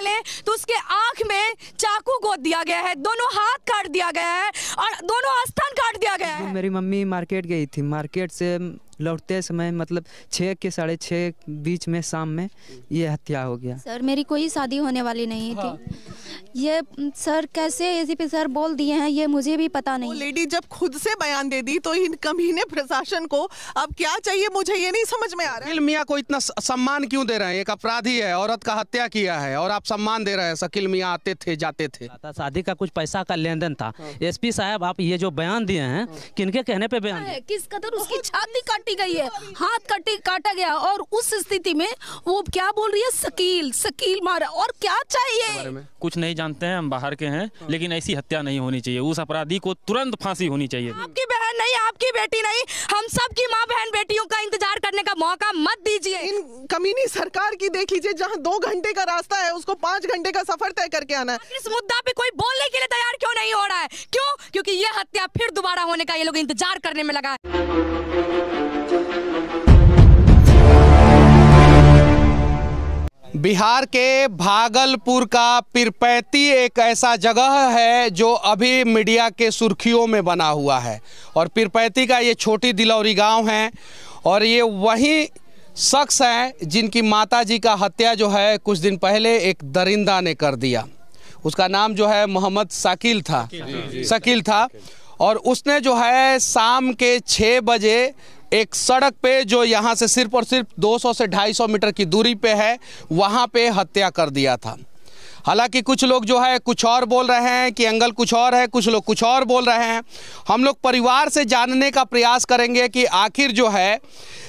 ले तो उसके आंख में चाकू गोद दिया गया है, दोनों हाथ काट दिया गया है और दोनों आस्थान काट दिया गया है। मेरी मम्मी मार्केट गई थी, मार्केट से लौटते समय मतलब 6 के 6:30 बीच में शाम में ये हत्या हो गया। सर मेरी कोई शादी होने वाली नहीं थी। ये सर कैसे इसी पे सर बोल दिए हैं ये मुझे भी पता नहीं। वो लेडी जब खुद से बयान दे दी तो इन कमीने प्रशासन को अब क्या चाहिए मुझे ये नहीं समझ में आ रहा है। शकील मियां को इतना सम्मान क्यों दे रहे हैं? एक अपराधी है, औरत का हत्या किया है और आप सम्मान दे रहे हैं। शकील मियां आते थे जाते थे। शादी का कुछ पैसा का लेन देन था। एसपी साहब आप ये जो बयान दिए हैं किनके कहने पे बयान दिए? किस कदर उसकी छाती काटी गई है, हाथ काटा गया और उस स्थिति में वो क्या बोल रही है, शकील मारा। और क्या चाहिए? कुछ नहीं जानते हैं, हम बाहर के हैं, लेकिन ऐसी हत्या नहीं होनी चाहिए। उस अपराधी को तुरंत फांसी होनी चाहिए। आपकी बहन नहीं, आपकी बेटी नहीं, हम सब की माँ बहन बेटियों का इंतजार करने का मौका मत दीजिए। इन कमीनी सरकार की देख लीजिए, जहाँ 2 घंटे का रास्ता है उसको 5 घंटे का सफर तय करके आना है। इस मुद्दा पे कोई बोलने के लिए तैयार क्यों नहीं हो रहा है? क्यों? क्योंकि ये हत्या फिर दोबारा होने का ये लोग इंतजार करने में लगा है। बिहार के भागलपुर का पीरपैंती एक ऐसा जगह है जो अभी मीडिया के सुर्खियों में बना हुआ है। और पीरपैंती का ये छोटी दिलौरी गांव है और ये वही शख्स हैं जिनकी माताजी का हत्या जो है कुछ दिन पहले एक दरिंदा ने कर दिया। उसका नाम जो है मोहम्मद शकील था और उसने जो है शाम के 6 बजे एक सड़क पे जो यहाँ से सिर्फ और सिर्फ 200 से 250 मीटर की दूरी पे है वहाँ पे हत्या कर दिया था। हालांकि कुछ लोग जो है कुछ और बोल रहे हैं कि एंगल कुछ और है, कुछ लोग कुछ और बोल रहे हैं। हम लोग परिवार से जानने का प्रयास करेंगे कि आखिर जो है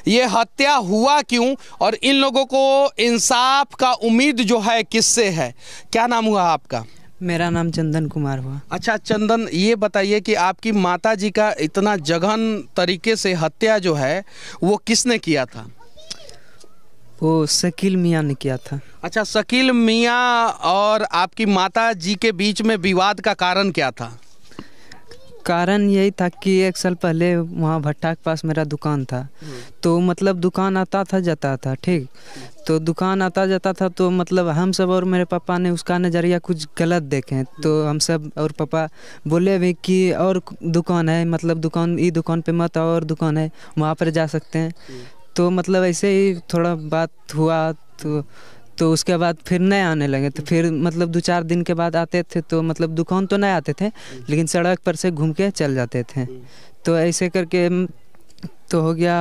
ये हत्या हुआ क्यों और इन लोगों को इंसाफ का उम्मीद जो है किससे है। क्या नाम हुआ आपका? मेरा नाम चंदन कुमार हुआ। अच्छा चंदन, ये बताइए कि आपकी माताजी का इतना जघन तरीके से हत्या जो है वो किसने किया था? वो शकील मियां ने किया था। अच्छा, शकील मियां और आपकी माताजी के बीच में विवाद का कारण क्या था? कारण यही था कि 1 साल पहले वहाँ भट्टा के पास मेरा दुकान था, तो मतलब दुकान आता था जाता था, ठीक। तो दुकान आता जाता था तो मतलब हम सब और मेरे पापा ने उसका नज़रिया कुछ गलत देखे, तो हम सब और पापा बोले भी कि और दुकान है, मतलब दुकान पे मत आओ, और दुकान है वहाँ पर जा सकते हैं। तो मतलब ऐसे ही थोड़ा बात हुआ तो उसके बाद फिर नहीं आने लगे। तो फिर मतलब 2-4 दिन के बाद आते थे, तो मतलब दुकान तो नहीं आते थे लेकिन सड़क पर से घूम के चल जाते थे। तो ऐसे करके तो हो गया।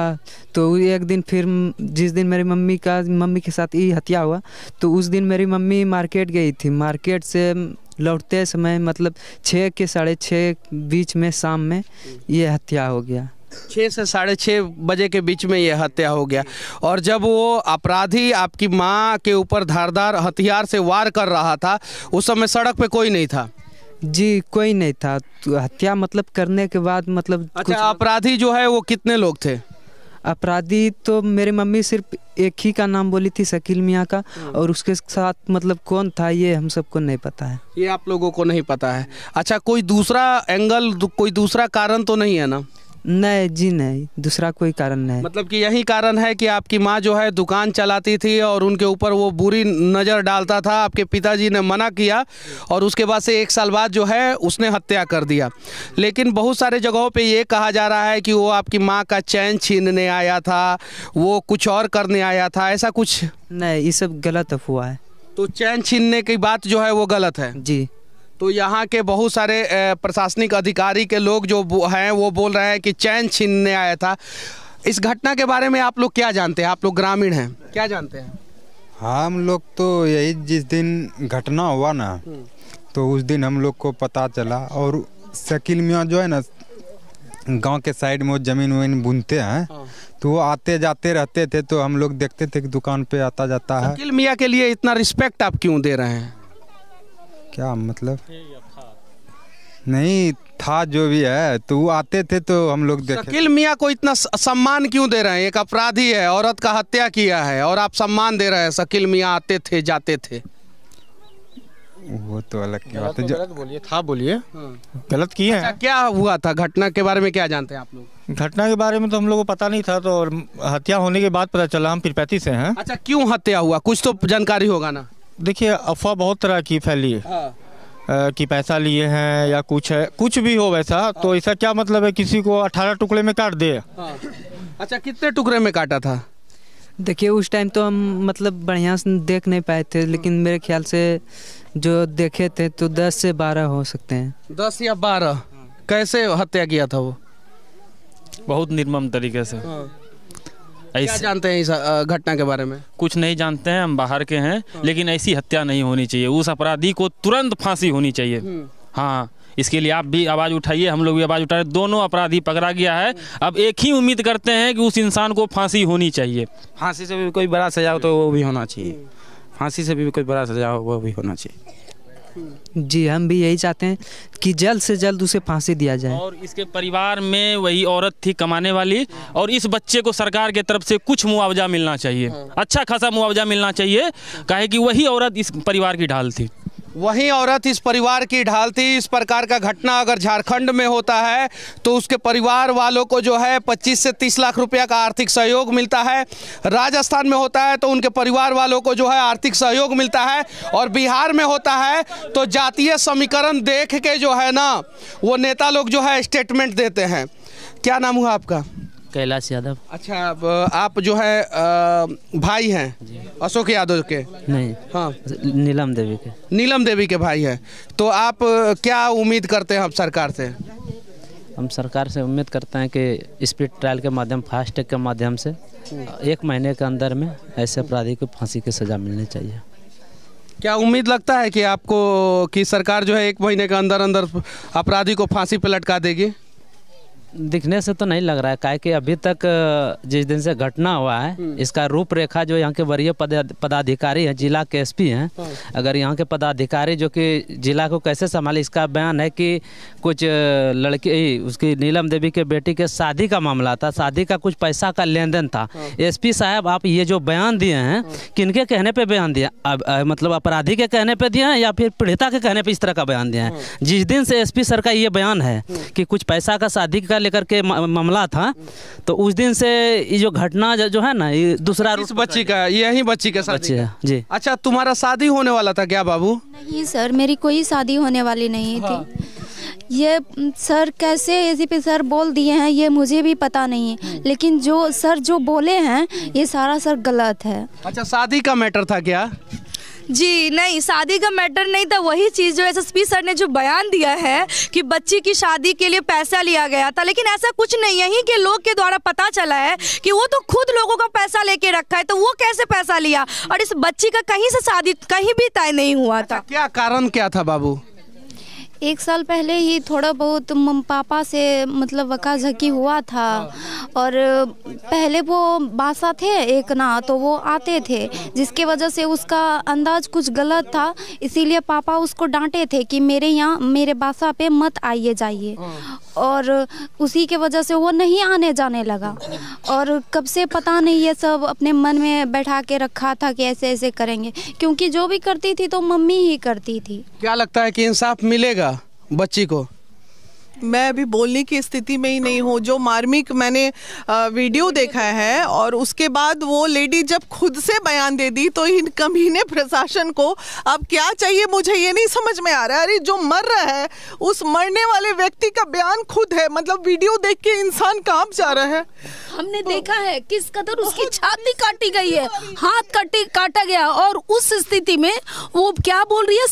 तो एक दिन फिर जिस दिन मेरी मम्मी के साथ ये हत्या हुआ, तो उस दिन मेरी मम्मी मार्केट गई थी। मार्केट से लौटते समय मतलब 6 के 6:30 बीच में शाम में ये हत्या हो गया। 6 से 6:30 बजे के बीच में ये हत्या हो गया। और जब वो अपराधी आपकी माँ के ऊपर धारदार हथियार से वार कर रहा था उस समय सड़क पे कोई नहीं था? जी कोई नहीं था। तो हत्या मतलब करने के बाद मतलब अच्छा, अपराधी जो है वो कितने लोग थे? अपराधी तो मेरी मम्मी सिर्फ एक ही का नाम बोली थी, शकील मियां का, और उसके साथ मतलब कौन था ये हम सबको नहीं पता है। ये आप लोगों को नहीं पता है? अच्छा, कोई दूसरा एंगल, कोई दूसरा कारण तो नहीं है ना? नहीं जी नहीं, दूसरा कोई कारण नहीं। मतलब कि यही कारण है कि आपकी माँ जो है दुकान चलाती थी और उनके ऊपर वो बुरी नज़र डालता था, आपके पिताजी ने मना किया और उसके बाद से 1 साल बाद जो है उसने हत्या कर दिया। लेकिन बहुत सारे जगहों पे ये कहा जा रहा है कि वो आपकी माँ का चैन छीनने आया था, वो कुछ और करने आया था, ऐसा कुछ नहीं, ये सब गलत अफवाह है। तो चैन छीनने की बात जो है वो गलत है जी। तो यहाँ के बहुत सारे प्रशासनिक अधिकारी के लोग जो हैं वो बोल रहे हैं कि चैन छीनने आया था। इस घटना के बारे में आप लोग क्या जानते हैं? आप लोग ग्रामीण हैं, क्या जानते हैं? हम लोग तो यही जिस दिन घटना हुआ ना तो उस दिन हम लोग को पता चला। और शकील मियां जो है ना गांव के साइड में वो जमीन बुनते हैं, तो वो आते जाते रहते थे, तो हम लोग देखते थे कि दुकान पे आता जाता है। शकील मियां के लिए इतना रिस्पेक्ट आप क्यों दे रहे हैं? क्या मतलब? नहीं था, जो भी है, तो वो आते थे तो हम लोग देखे। शकील मियां को इतना सम्मान क्यों दे रहे हैं? एक अपराधी है, औरत का हत्या किया है और आप सम्मान दे रहे हैं। शकील मियां आते थे जाते थे, वो तो अलग की बात है। गलत बोलिए, था बोलिए, गलत किए हैं। क्या हुआ था? घटना के बारे में क्या जानते हैं आप लोग? घटना के बारे में तो हम लोग को पता नहीं था, तो हत्या होने के बाद पता चला। हम पीरपैंती से हैं। अच्छा, क्यों हत्या हुआ कुछ तो जानकारी होगा ना? देखिए अफवाह बहुत तरह की फैली है कि पैसा लिए हैं या कुछ है, कुछ भी हो वैसा। तो ऐसा क्या मतलब है किसी को 18 टुकड़े में काट दे? अच्छा, कितने टुकड़े में काटा था? देखिए उस टाइम तो हम मतलब बढ़िया से देख नहीं पाए थे, लेकिन मेरे ख्याल से जो देखे थे तो 10 से 12 हो सकते हैं। 10 या 12? कैसे हत्या किया था वो? बहुत निर्मम तरीके से। क्या जानते हैं इस घटना के बारे में? कुछ नहीं जानते हैं, हम बाहर के हैं, लेकिन ऐसी हत्या नहीं होनी चाहिए। उस अपराधी को तुरंत फांसी होनी चाहिए। हाँ, इसके लिए आप भी आवाज़ उठाइए, हम लोग भी आवाज़ उठा रहे। दोनों अपराधी पकड़ा गया है। अब एक ही उम्मीद करते हैं कि उस इंसान को फांसी होनी चाहिए। फांसी से भी कोई बड़ा सजा हो तो वो भी होना चाहिए। फांसी से भी कोई बड़ा सजा हो वो भी होना चाहिए। जी, हम भी यही चाहते हैं कि जल्द से जल्द उसे फांसी दिया जाए। और इसके परिवार में वही औरत थी कमाने वाली, और इस बच्चे को सरकार की तरफ से कुछ मुआवजा मिलना चाहिए, अच्छा खासा मुआवजा मिलना चाहिए, काहे कि वही औरत इस परिवार की ढाल थी। वही औरत इस परिवार की ढाल थी। इस प्रकार का घटना अगर झारखंड में होता है तो उसके परिवार वालों को जो है 25 से 30 लाख रुपया का आर्थिक सहयोग मिलता है। राजस्थान में होता है तो उनके परिवार वालों को जो है आर्थिक सहयोग मिलता है। और बिहार में होता है तो जातीय समीकरण देख के जो है ना वो नेता लोग जो है स्टेटमेंट देते हैं। क्या नाम हुआ आपका? कैलाश यादव। अच्छा, आप जो है भाई हैं अशोक यादव के? नहीं, हाँ, नीलम देवी के। नीलम देवी के भाई हैं। तो आप क्या उम्मीद करते हैं हम सरकार से? हम सरकार से उम्मीद करते हैं कि स्पीड ट्रायल के माध्यम, फास्ट ट्रैक के माध्यम से 1 महीने के अंदर में ऐसे अपराधी को फांसी की सज़ा मिलनी चाहिए। क्या उम्मीद लगता है कि आपको कि सरकार जो है 1 महीने के अंदर अंदर अपराधी को फांसी पे लटका देगी? दिखने से तो नहीं लग रहा है, काहे कि अभी तक जिस दिन से घटना हुआ है इसका रूपरेखा जो यहाँ के वरीय पदाधिकारी हैं, जिला के एसपी हैं, अगर यहाँ के पदाधिकारी जो कि जिला को कैसे संभाले, इसका बयान है कि कुछ लड़की, उसकी नीलम देवी के बेटी के शादी का मामला था, शादी का कुछ पैसा का लेन देन था। एसपी साहब, आप ये जो बयान दिए हैं किनके कहने पे बयान दिए? मतलब अपराधी के कहने पे दिए हैं या फिर पीड़िता के कहने पे इस तरह का बयान दिए हैं? जिस दिन से एसपी सर का ये बयान है कि कुछ पैसा का शादी का लेकर के मामला था, तो उस दिन से ये जो घटना जो है ना, ये दूसरा इस बच्ची का, यही बच्ची के साथ बच्ची है जी। अच्छा, तुम्हारा शादी होने वाला था क्या बाबू? नहीं सर, मेरी कोई शादी होने वाली नहीं थी। ये सर कैसे एसीपी सर बोल दिए हैं ये मुझे भी पता नहीं है, लेकिन जो सर जो बोले हैं ये सारा सर गलत है। अच्छा, शादी का मैटर था क्या? जी नहीं, शादी का मैटर नहीं था। वही चीज़ जो एसएसपी सर ने जो बयान दिया है कि बच्ची की शादी के लिए पैसा लिया गया था, लेकिन ऐसा कुछ नहीं है। यहीं के लोग के द्वारा पता चला है कि वो तो खुद लोगों का पैसा लेके रखा है, तो वो कैसे पैसा लिया? और इस बच्ची का कहीं से शादी कहीं भी तय नहीं हुआ था। क्या कारण क्या था बाबू? 1 साल पहले ही थोड़ा बहुत पापा से मतलब वकाझकी हुआ था, और पहले वो बासा थे एक ना, तो वो आते थे, जिसके वजह से उसका अंदाज कुछ गलत था, इसीलिए पापा उसको डांटे थे कि मेरे यहाँ मेरे बासा पे मत आइए जाइए, और उसी के वजह से वो नहीं आने जाने लगा। और कब से पता नहीं ये सब अपने मन में बैठा के रखा था कि ऐसे ऐसे करेंगे, क्योंकि जो भी करती थी तो मम्मी ही करती थी। क्या लगता है कि इंसाफ मिलेगा बच्ची को? मैं अभी बोलने की स्थिति में ही नहीं हूँ। जो मार्मिक मैंने वीडियो देखा है, और उसके बाद वो लेडी जब खुद से बयान दे दी, तो इन कमीने प्रशासन को अब क्या चाहिए मुझे ये नहीं समझ में आ रहा है। अरे जो मर रहा है उस मरने वाले व्यक्ति का बयान खुद है, मतलब वीडियो देख के इंसान कांप जा रहा है। हमने देखा है किस कदर उसकी छाती काटी गई है, हाथ काटा गया, और उस स्थिति में वो क्या बोल रही है,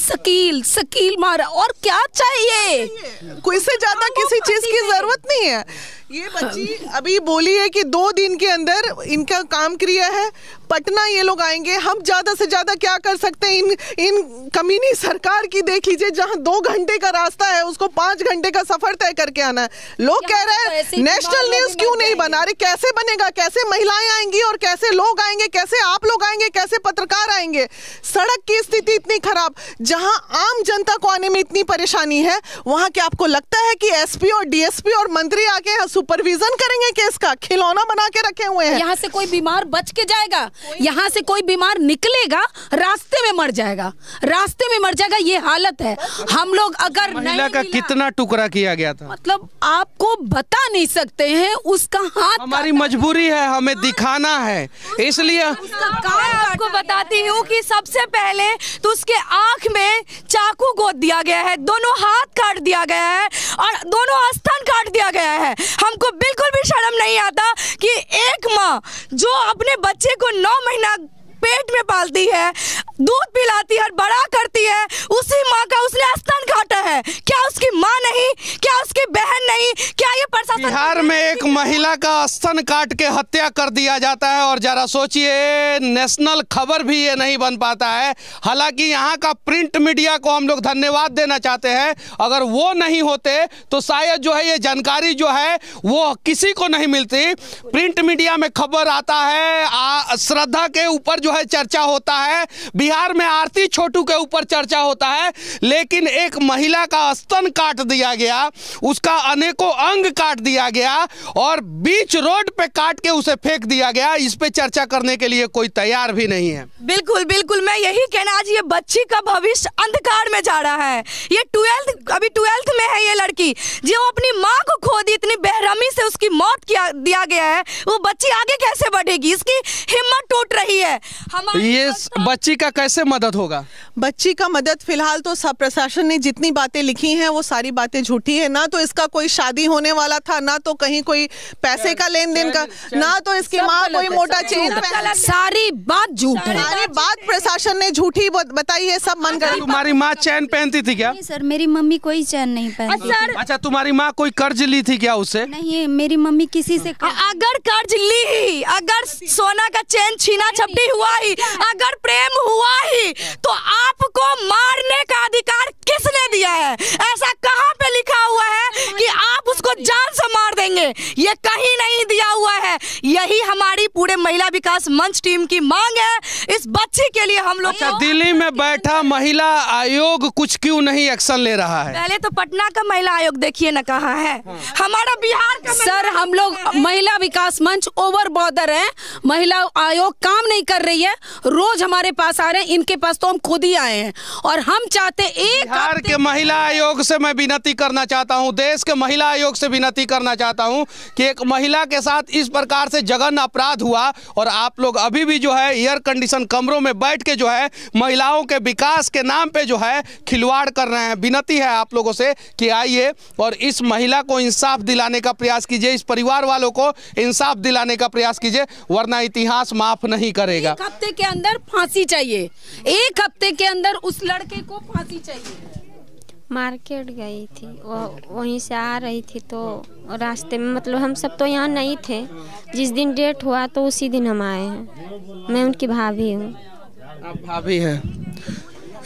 शकील मारा। और क्या चाहिए? कोई से ज्यादा किसी चीज की जरूरत नहीं है। ये बच्ची अभी बोली है कि 2 दिन के अंदर इनका काम क्रिया है, पटना ये लोग आएंगे। हम ज्यादा से ज्यादा क्या कर सकते हैं? इन कमीनी सरकार की देख लीजिए, जहां 2 घंटे का रास्ता है उसको 5 घंटे का सफर तय करके आना है। लोग कह रहे हैं नेशनल न्यूज क्यों नहीं बना रहे? कैसे बनेगा? कैसे महिलाएं आएंगी और कैसे लोग आएंगे? कैसे आप लोग आएंगे? कैसे पत्रकार आएंगे? सड़क की स्थिति इतनी खराब, जहां आम जनता को आने में इतनी परेशानी है, वहां क्या आपको लगता है कि एसपी और डीएसपी और मंत्री आके सुपरविजन करेंगे केस का? खिलौना बना के रखे हुए हैं। यहाँ से कोई बीमार बच के जाएगा? यहाँ से कोई बीमार निकलेगा, रास्ते में मर जाएगा, रास्ते में मर जाएगा। ये हालत है। हम लोग अगर महिला का कितना टुकड़ा किया गया था, मतलब आपको बता नहीं सकते हैं। उसका हाथ, हमारी मजबूरी है, हमें दिखाना है, इसलिए आपको बताती हूँ कि सबसे पहले तो उसके आंख में चाकू गोद दिया गया है, दोनों हाथ काट दिया गया है और दोनों स्तन काट दिया गया है। हमको बिल्कुल भी शर्म नहीं आता कि एक माँ जो अपने बच्चे को 9 महीना पेट में पालती है, दूध पिलाती है और बड़ा करती है, उसी माँ का उसने स्तन काटा है। क्या उसकी माँ नहीं, क्या उसकी बहन नहीं, क्या ये प्रशासन? बिहार में एक महिला का स्तन काट के हत्या कर दिया जाता है और जरा सोचिए, नेशनल खबर भी ये नहीं बन पाता है। हालांकि यहाँ का प्रिंट मीडिया को हम लोग धन्यवाद देना चाहते हैं। अगर वो नहीं होते तो शायद जो है ये जानकारी जो है वो किसी को नहीं मिलती। प्रिंट मीडिया में खबर आता है, श्रद्धा के ऊपर जो है चर्चा होता है, बिहार में आरती छोटू के ऊपर चर्चा होता है, लेकिन एक महिला का स्तन काट दिया गया, उसका अनेकों अंग काट दिया गया और बीच रोड पे काट के उसे फेंक दिया गया। इस पे चर्चा करने के लिए कोई तैयार भी नहीं है। बिल्कुल बिल्कुल, मैं यही कहना, आज ये बच्ची का भविष्य अंधकार में जा रहा है। ये अभी 12th में है ये लड़की, जो अपनी माँ को खो दी, इतनी बेरहमी से उसकी मौत दिया गया है। वो बच्ची आगे कैसे बढ़ेगी? इसकी हिम्मत टूट रही है। ये बच्ची का कैसे मदद होगा? बच्ची का मदद फिलहाल तो सब प्रशासन ने जितनी बातें लिखी हैं वो सारी बातें झूठी है। ना तो इसका कोई शादी होने वाला था, ना तो कहीं कोई पैसे का लेन देन का, ना तो इसकी माँ कोई मोटा चेन, सारी बात झूठ है। सारी बात प्रशासन ने झूठी बताई है, सब मन गढ़ंत। तुम्हारी माँ चैन पहनती थी क्या? नहीं सर, मेरी मम्मी कोई चैन नहीं पहनती। अच्छा, तुम्हारी माँ कोई कर्ज ली थी क्या उससे? नहीं, मेरी मम्मी किसी से अगर कर्ज ली ही, अगर सोना का चैन छीना झपटी हुआ ही, अगर प्रेम हुआ ही, तो आपको मारने का अधिकार किसने दिया है? ऐसा कहाँ पे लिखा हुआ है कि आप उसको जान से मार देंगे? ये कहीं नहीं दिया हुआ है। यही हमारी पूरे महिला विकास मंच टीम की मांग है। इस बच्ची के लिए हम लोग दिल्ली में बैठा महिला आयोग कुछ क्यों नहीं एक्शन ले रहा है? पहले तो पटना का महिला आयोग देखिए ना कहाँ है, हमारा बिहार का। सर, हम लोग महिला विकास मंच ओवर बॉर्डर है, महिला आयोग काम नहीं कर रही है। रोज हमारे पास आ रहे हैं, इनके पास तो हम खुद ही आए हैं और हम चाहते एक बिहार के महिला आयोग से मैं विनती करना चाहता हूं, देश के महिला आयोग से विनती करना चाहता हूं कि एक महिला के साथ इस प्रकार से जघन्य अपराध हुआ और आप लोग अभी भी जो है एयर कंडीशन कमरों में बैठ के जो है महिलाओं के विकास के नाम पे जो है खिलवाड़ कर रहे हैं। विनती है आप लोगों से कि आइए और इस महिला को इंसाफ दिलाने का प्रयास कीजिए, इस परिवार वालों को इंसाफ दिलाने का प्रयास कीजिए, वरना इतिहास माफ नहीं करेगा। 1 हफ्ते के अंदर फांसी चाहिए, 1 हफ्ते के अंदर उस लड़के को फांसी चाहिए। मार्केट गई थी, वहीं से आ रही थी तो रास्ते में, मतलब हम सब तो यहाँ नहीं थे, जिस दिन डेट हुआ तो उसी दिन हम आए हैं। मैं उनकी भाभी हूँ। आप भाभी हैं?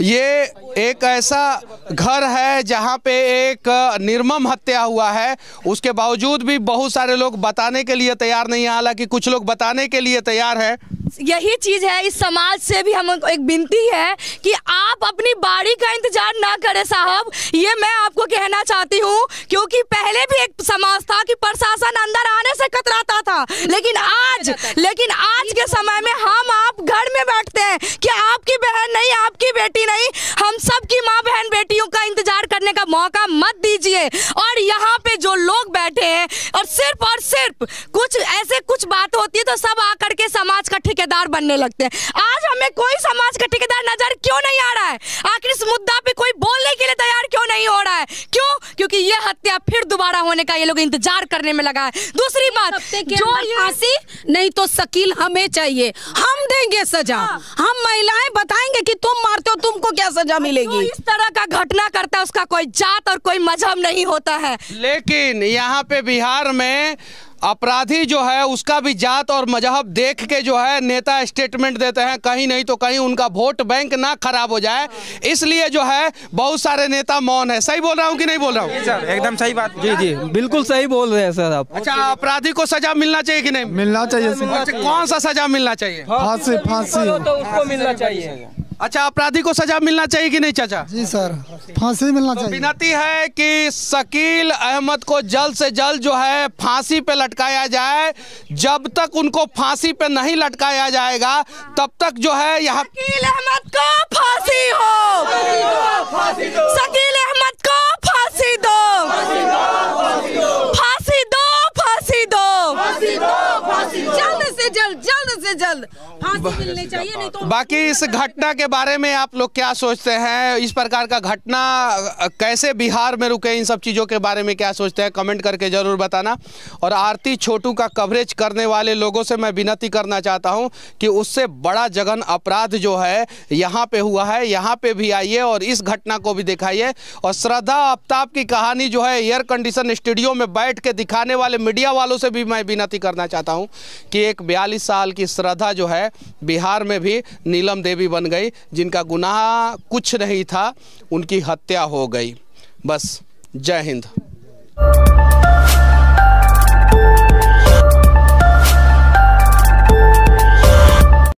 ये एक ऐसा घर है जहाँ पे एक निर्मम हत्या हुआ है, उसके बावजूद भी बहुत सारे लोग बताने के लिए तैयार नहीं है, हालांकि कुछ लोग बताने के लिए तैयार है। यही चीज है, इस समाज से भी हम एक विनती है कि आप अपनी बारी का इंतजार ना करें साहब। ये मैं आपको कहना चाहती हूँ, क्योंकि पहले भी एक समाज था कि प्रशासन अंदर आने से कतराता था, लेकिन आज के समय में हम आप घर में बैठते हैं कि आपकी बहन नहीं, आपकी बेटी नहीं, हम सब की माँ बहन बेटियों का इंतजार करने का मौका मत दीजिए। और यहाँ पे जो लोग बैठे हैं और सिर्फ कुछ बात होती है तो सब आकर के समाज का ठेकेदार बनने लगते हैं। आज हमें कोई समाज का ठेकेदार नजर क्यों नहीं आ रहा है? आखिर इस मुद्दा पे कोई बोलने के लिए तैयार क्यों नहीं हो रहा है? क्यों? क्योंकि ये हत्या फिर दोबारा होने का ये लोग इंतजार करने में लगा है। दूसरी बात, जो फांसी नहीं तो शकील हमें चाहिए, हम देंगे सजा। हम महिलाएं बताएंगे कि तुम मारते हो, तुमको क्या सजा मिलेगी। इस तरह का घटना करता है उसका कोई जात और कोई मजहब नहीं होता है। लेकिन यहाँ पे बिहार में अपराधी जो है उसका भी जात और मजहब देख के जो है नेता स्टेटमेंट देते हैं, कहीं नहीं तो कहीं उनका वोट बैंक ना खराब हो जाए, इसलिए जो है बहुत सारे नेता मौन है। सही बोल रहा हूँ कि नहीं बोल रहा हूँ? सर एकदम सही बात। जी जी बिल्कुल सही बोल रहे हैं सर आप। अच्छा, अपराधी को सजा मिलना चाहिए कि नहीं? मिलना चाहिए। अच्छा, कौन सा सजा मिलना चाहिए? फांसी तो उसको मिलना चाहिए। अच्छा, अपराधी को सजा मिलना चाहिए कि नहीं चाचा? जी सर, फांसी मिलना चाहिए। विनती है कि शकील अहमद को जल्द से जल्द जो है फांसी पे लटकाया जाए। जब तक उनको फांसी पे नहीं लटकाया जाएगा तब तक जो है यहाँ शकील अहमद को फांसी हो, शकील अहमद को फांसी दो, फांसी दो, फांसी दो, जल्द से जल्द फांसी मिलनी चाहिए, नहीं तो। बाकी इस घटना के बारे में आप लोग क्या सोचते हैं? इस प्रकार का घटना कैसे बिहार में रुके, इन सब चीज़ों के बारे में क्या सोचते हैं? कमेंट करके ज़रूर बताना। और आरती छोटू का कवरेज करने वाले लोगों से मैं विनती करना चाहता हूं कि उससे बड़ा जघन अपराध जो है यहाँ पे हुआ है, यहाँ पे भी आइए और इस घटना को भी दिखाइए। और श्रद्धा आफ्ताब की कहानी जो है एयर कंडीशन स्टूडियो में बैठ के दिखाने वाले मीडिया वालों से भी मैं विनती करना चाहता हूँ कि एक 42 साल की श्रद्धा जो है बिहार में भी नीलम देवी बन गई, जिनका गुनाह कुछ नहीं था, उनकी हत्या हो गई। बस, जय हिंद।